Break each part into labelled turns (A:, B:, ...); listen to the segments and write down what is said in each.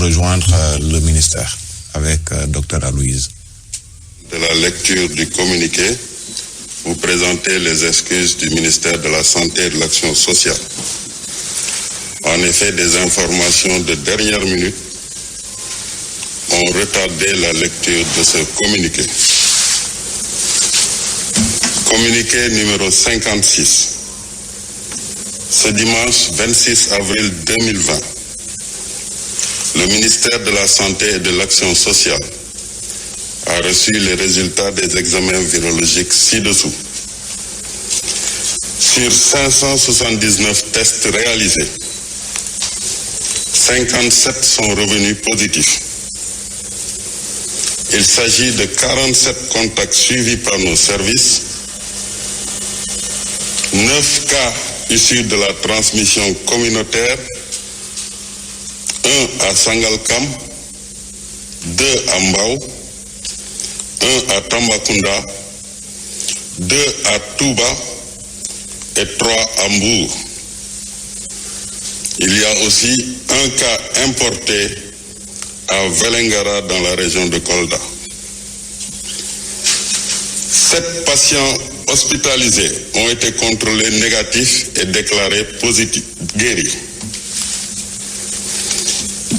A: rejoindre le ministère avec Dr Aloyse.
B: De la lecture du communiqué, vous présentez les excuses du ministère de la Santé et de l'Action sociale. En effet, des informations de dernière minute ont retardé la lecture de ce communiqué. Communiqué numéro 56. Ce dimanche 26 avril 2020, le ministère de la Santé et de l'Action sociale a reçu les résultats des examens virologiques ci-dessous. Sur 579 tests réalisés, 57 sont revenus positifs. Il s'agit de 47 contacts suivis par nos services, 9 cas issus de la transmission communautaire, 1 à Sangalkam, 2 à Mbao, 1 à Tambacounda, 2 à Touba et 3 à Mbour. Il y a aussi un cas importé à Vélingara dans la région de Kolda. 7 patients hospitalisés ont été contrôlés négatifs et déclarés positifs, guéris.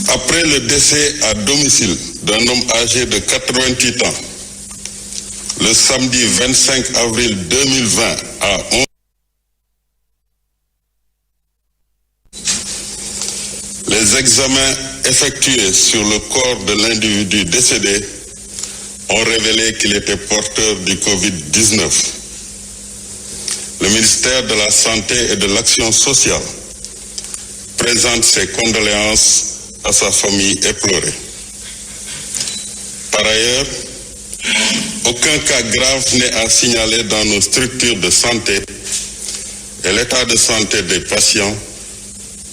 B: Après le décès à domicile d'un homme âgé de 88 ans, le samedi 25 avril 2020 à 11h, les examens effectués sur le corps de l'individu décédé ont révélé qu'il était porteur du Covid-19. Le ministère de la Santé et de l'Action sociale présente ses condoléances à sa famille éplorée. Par ailleurs, aucun cas grave n'est à signaler dans nos structures de santé et l'état de santé des patients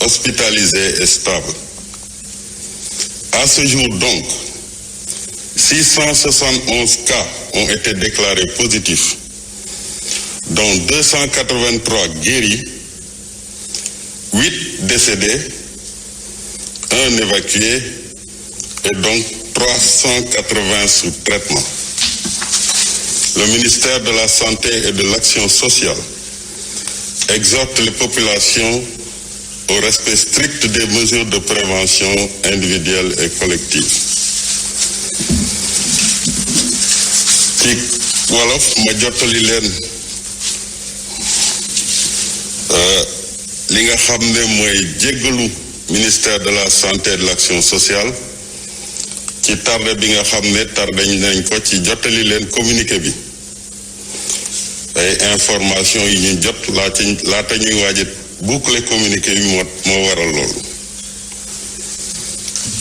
B: hospitalisés est stable. À ce jour donc, 671 cas ont été déclarés positifs, dont 283 guéris, 8 décédés, 1 évacué et donc 380 sous traitement. Le ministère de la Santé et de l'Action sociale exhorte les populations au respect strict des mesures de prévention individuelle et collective. ci wolof ma jottali leen li nga xam ne mooy jéggalu ministère de la Santé et de l'Action sociale ci tardé bi nga xam ne tardé nañ ko ci jottali leen communiqué bi ay information yi ñu jot laata ñuy waaj boucler communiqué bi moo waral loolu.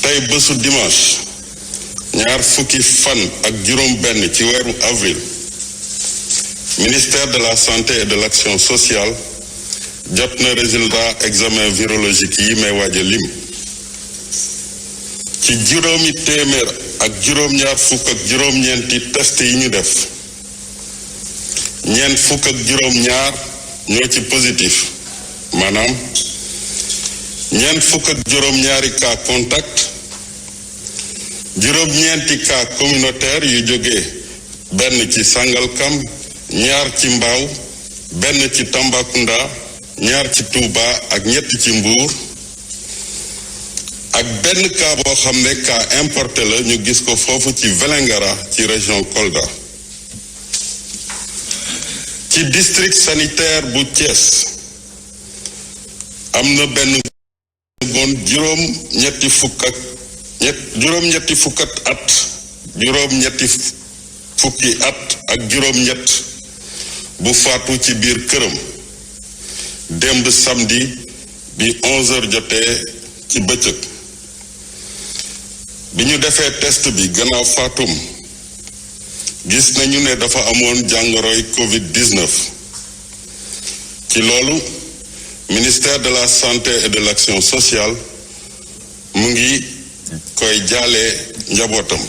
B: tey bésu dimanche ñaar fukki fan ak juróom benn ci weeru avril ministère de la Santé et de l'Action sociale jot na résultat examen virologique yi may waaj a lim ci juróomi téeméer ak juróom-ñaar fukk ak juróom-ñeenti test yi ñu def ñeent fukk ak juróom-ñaar ñoo ci positif maanaam ñeent fukk ak juróom-ñaari cas contact juróom-ñeenti cas communautaire yu jógee benn ci Sangalkam ñaar ci Mbao benn ci Tambacounda ñaar ci Touba ak ñett ci Mbour ak benn cas boo xam ne cas importé la ñu gis ko foofu ci Vélingara ci région Kolda. ci district sanitaire bu Thiès am na benn goon juróom-ñetti fukki at ak juróom-ñett bu faatu ci biir këram démb samedi bi 11h jotee ci bëccëg bi ñu defee test bi gannaaw faatum gis nañu ne dafa amoon jàngoroy Covid-19 ci loolu ministère de la Santé et de l'Action sociale mu ngi koy jaalee njabootam.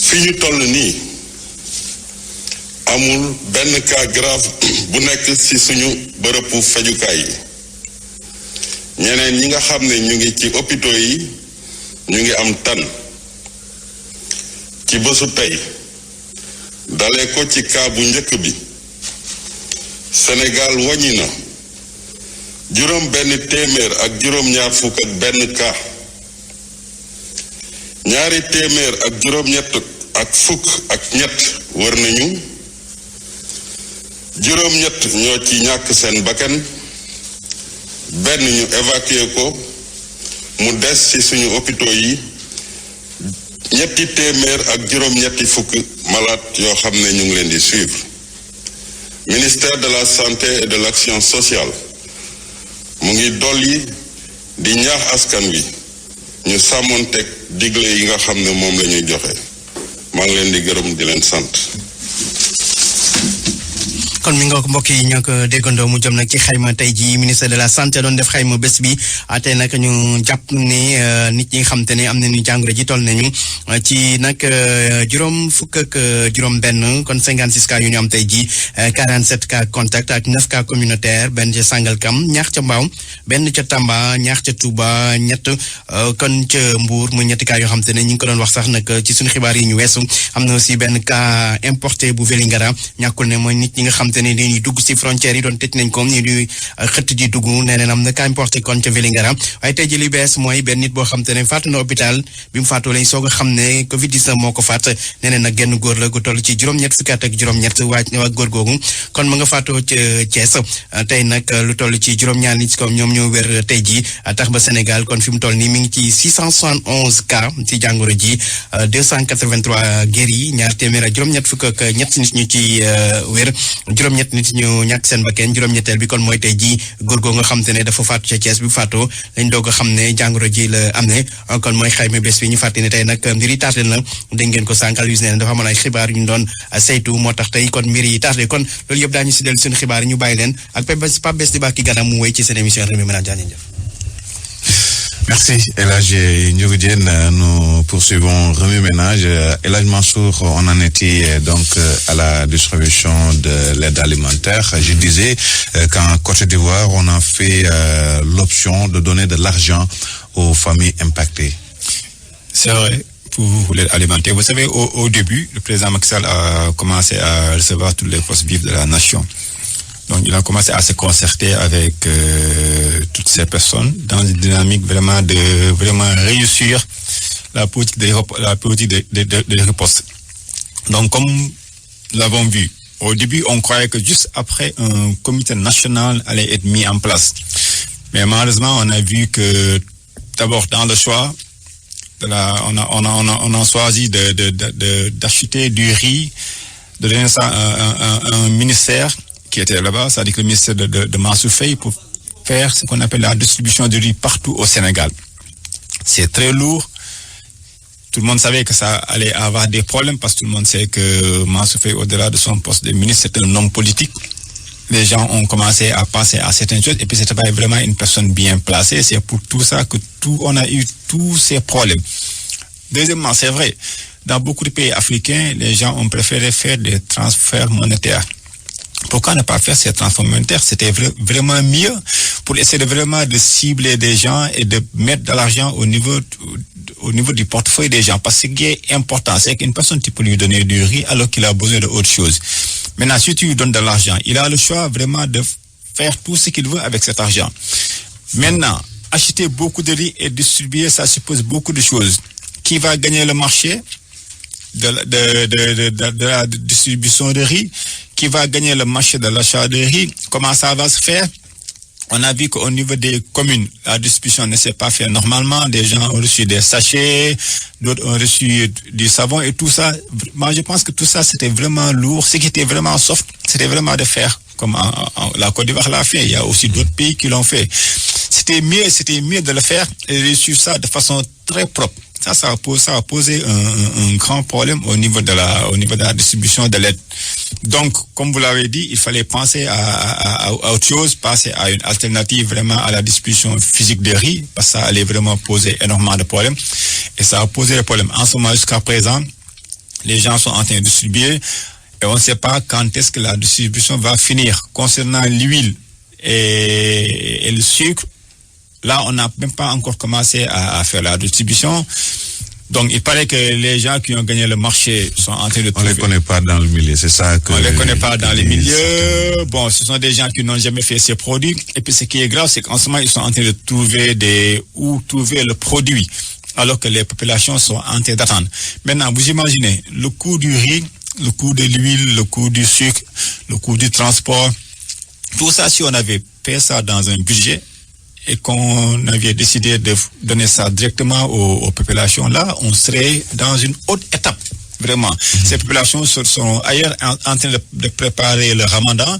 B: fi ñu toll nii amul benn cas grave bu nekk ci suñu bërëbu fajukaay yi ñeneen ñi nga xam ne ñu ngi ci hôpitaux yi ñu ngi am tan ci bésu tey dalee ko ci cas bu njëkk bi Sénégal wàññi na juróom benn téeméer ak juróom-ñaar fukk ak benn cas ñaari téeméer ak juróom-ñett ak fukk ak ñett wër nañu juróom-ñett ñoo ci ñàkk seen bakkan benn ñu évacué ko mu des ci suñu hôpitaux yi ñetti téeméer ak juróom-ñetti fukk malade yoo xam ne ñu ngi leen di suivre ministère de la santé et de l'action sociale mu ngi dolli di ñaax askan wi ñu sàmmoonteeg digle yi nga xam ne moom la ñuy joxe maa ngi leen di gërëm di leen sant.
C: kon mi nga mbokk yi ñoo ko déggandoo mu jëm nag ci xayma tey ji ministre de la santé doon def xayma bés bi tey nag ñu jàpp ni nit ñi nga xam te ne am nañu jàngoro ji toll nañu ci nag juróom fukk ak juróom benn kon 56 cas yu ñu am tey ji 47 cas contact ak 9 cas communautaire benn ca Sangalkam ñaax ca Mbao benn ca Tamba ñaax ca Touba ñett kon ca Mbour muy ñetti cas yoo xam te ne ñu ngi ko doon wax sax nag ci suñu xibaar yi ñu weesu am na aussi benn cas importé bu Vélingara ñàkkul ne mooy nit ñi nga xam te ne dañuy dugg ci frontières yi doon tëj nañ ko ñu di xëtt di dugg nee neen am na cas importé kon ca Vélingara waaye tey ji li bees mooy benn nit boo xam te ne faatu na hôpital bi mu faatoo lañ soog a xam ne Covid-19 moo ko faat nee neen nag genn góor la gu toll ci juróom-ñett fukki at ak juróom-ñett waa góor googu kon ma nga faatoo ca Thiès tey nag lu toll ci juróom-ñaar nit comme ñoom ñoo wér tey ji tax ba Sénégal kon fi mu toll nii mi ngi ci 671 cas ci jàngoro ji 283 guéris ñaar téeméer ak juróom-ñett fukk ak ñett nit ñu ci wér juróom-ñett nit ñu ñàkk seen bakkan juróom-ñetteel bi kon mooy tey ji góor goo nga xam te ne dafa faatu ca Thiès bi faatoo lañ doog a xam ne jàngoro ji la am ne kon mooy xayma bés bi ñu fàtte ne tey nag mbir yi tardé na dégg ngeen ko sànq Aloyse ne dafa amoon ay xibaar yu ñu doon saytu moo tax tey kon mbir yi tardé kon loolu yëpp daañu si dellu suñu xibaar yi ñu bàyyi leen ak Pape Bess di bàkki ganam mu wéy ci seen émission Rewmi Ménage jaa ngeen jëf.
A: Merci El Hadji Ndiogou Diène. Nous poursuivons Rewmi Ménage. El Hadji Mansour, on en était donc à la distribution de l'aide alimentaire. Je disais qu'en Côte d'Ivoire, on a fait l'option de donner de l'argent aux familles impactées.
D: C'est vrai. Pour l'aide alimentaire. Vous savez, au début, le président Macky Sall a commencé à recevoir toutes les forces vives de la nation. Donc, il a commencé à se concerter avec toutes ces personnes dans une dynamique vraiment de réussir la politique de riposte. Donc, comme nous l'avons vu, au début, on croyait que juste après, un comité national allait être mis en place. Mais malheureusement, on a vu que d'abord, dans le choix, on a choisi d'acheter du riz, de donner ça à un ministère qui était là-bas, c'est-à-dire que le ministère de Mansour Faye, pour faire ce qu'on appelle la distribution de riz partout au Sénégal. C'est très lourd. Tout le monde savait que ça allait avoir des problèmes parce que tout le monde sait que Mansour Faye, au-delà de son poste de ministre, c'est un homme politique. Les gens ont commencé à penser à certaines choses et puis c'était pas vraiment une personne bien placée. C'est pour tout ça que on a eu tous ces problèmes. Deuxièmement, c'est vrai, dans beaucoup de pays africains, les gens ont préféré faire des transferts monétaires. Pourquoi ne pas faire ces transferts monétaires? C'était vraiment mieux pour essayer de cibler des gens et de mettre de l'argent au niveau du portefeuille des gens. Parce que ce qui est important, c'est qu'une personne, tu peux lui donner du riz alors qu'il a besoin d'autre chose. Maintenant, si tu lui donnes de l'argent, il a le choix vraiment de faire tout ce qu'il veut avec cet argent. Maintenant, acheter beaucoup de riz et distribuer, ça suppose beaucoup de choses. Qui va gagner le marché de la distribution de riz? Qui va gagner le marché de l'achat de riz? Comment ça va se faire? On a vu qu'au niveau des communes, la distribution ne s'est pas faite normalement. Des gens ont reçu des sachets, d'autres ont reçu du savon et tout ça. Moi, je pense que tout ça, c'était vraiment lourd. Ce qui était vraiment soft, c'était vraiment de faire comme la Côte d'Ivoire l'a fait. Il y a aussi d'autres pays qui l'ont fait. C'était mieux de le faire et réussir ça de façon très propre. Ça a posé un grand problème au niveau de la distribution de l'aide. Donc, comme vous l'avez dit, il fallait penser à autre chose, passer à une alternative vraiment à la distribution physique de riz, parce que ça allait vraiment poser énormément de problèmes. Et ça a posé des problèmes. En ce moment, jusqu'à présent, les gens sont en train de distribuer et on ne sait pas quand est-ce que la distribution va finir. Concernant l'huile et le sucre, Là, on n'a même pas encore commencé à faire la distribution. Donc, il paraît que les gens qui ont gagné le marché sont en train de trouver...
A: On les connaît pas dans le milieu, c'est ça que...
D: On les connaît pas dans les milieux. Bon, ce sont des gens qui n'ont jamais fait ces produits. Et puis, ce qui est grave, c'est qu'en ce moment, ils sont en train de trouver trouver le produit, alors que les populations sont en train d'attendre. Maintenant, vous imaginez, le coût du riz, le coût de l'huile, le coût du sucre, le coût du transport, tout ça, si on avait fait ça dans un budget, et qu'on avait décidé de donner ça directement aux populations, là, on serait dans une autre étape. Vraiment. Ces populations sont ailleurs en train de préparer le ramadan.